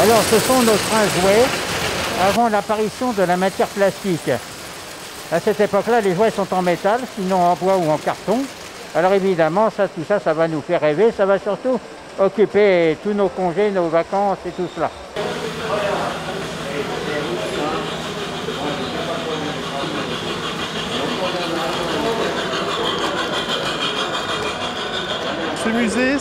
Alors, ce sont nos trains jouets avant l'apparition de la matière plastique. À cette époque-là, les jouets sont en métal, sinon en bois ou en carton. Alors évidemment, tout ça, ça va nous faire rêver. Ça va surtout occuper tous nos congés, nos vacances et tout cela. Ce musée,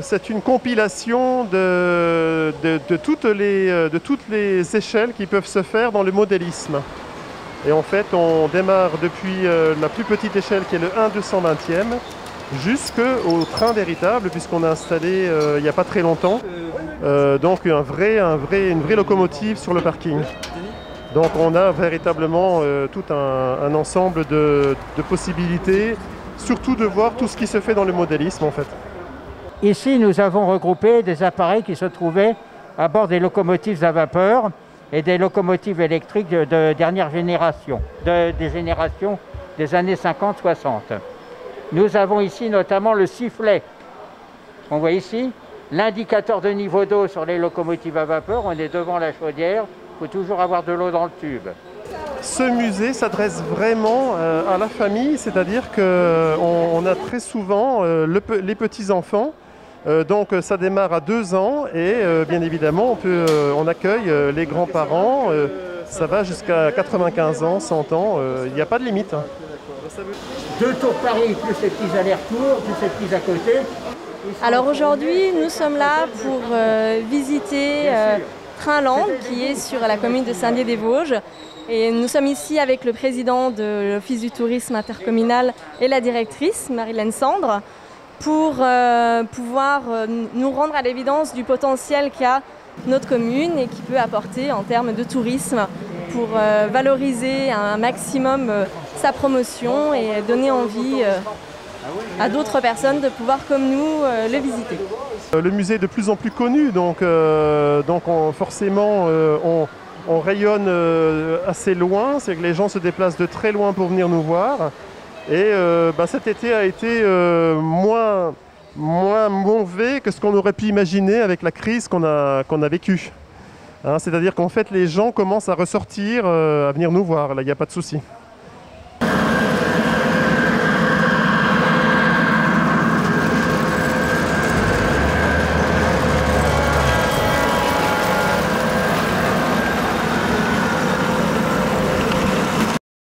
c'est une compilation de toutes les échelles qui peuvent se faire dans le modélisme. Et en fait, on démarre depuis la plus petite échelle qui est le 1/220e jusqu'au train véritable, puisqu'on a installé il n'y a pas très longtemps donc une vraie locomotive sur le parking. Donc on a véritablement tout un ensemble de possibilités, surtout de voir tout ce qui se fait dans le modélisme en fait. Ici, nous avons regroupé des appareils qui se trouvaient à bord des locomotives à vapeur et des locomotives électriques de dernière génération, des générations des années 50-60. Nous avons ici notamment le sifflet. On voit ici l'indicateur de niveau d'eau sur les locomotives à vapeur. On est devant la chaudière, il faut toujours avoir de l'eau dans le tube. Ce musée s'adresse vraiment à la famille, c'est-à-dire qu'on a très souvent les petits-enfants. Donc ça démarre à 2 ans et bien évidemment on accueille les grands-parents, ça va jusqu'à 95 ans, 100 ans, il n'y a pas de limite. 2 tours Paris, plus les petits allers-retours, plus les petits à côté. Alors aujourd'hui, nous sommes là pour visiter Trainland, qui est sur la commune de Saint-Dié-des-Vosges. Et nous sommes ici avec le président de l'Office du tourisme intercommunal et la directrice, Marilène Sandre, pour pouvoir nous rendre à l'évidence du potentiel qu'a notre commune et qui peut apporter en termes de tourisme pour valoriser un maximum sa promotion et donner envie à d'autres personnes de pouvoir, comme nous, le visiter. Le musée est de plus en plus connu, donc forcément on rayonne assez loin, c'est que les gens se déplacent de très loin pour venir nous voir. Et cet été a été moins mauvais que ce qu'on aurait pu imaginer avec la crise qu'on a vécue. Hein, c'est-à-dire qu'en fait les gens commencent à ressortir, à venir nous voir, là il n'y a pas de souci.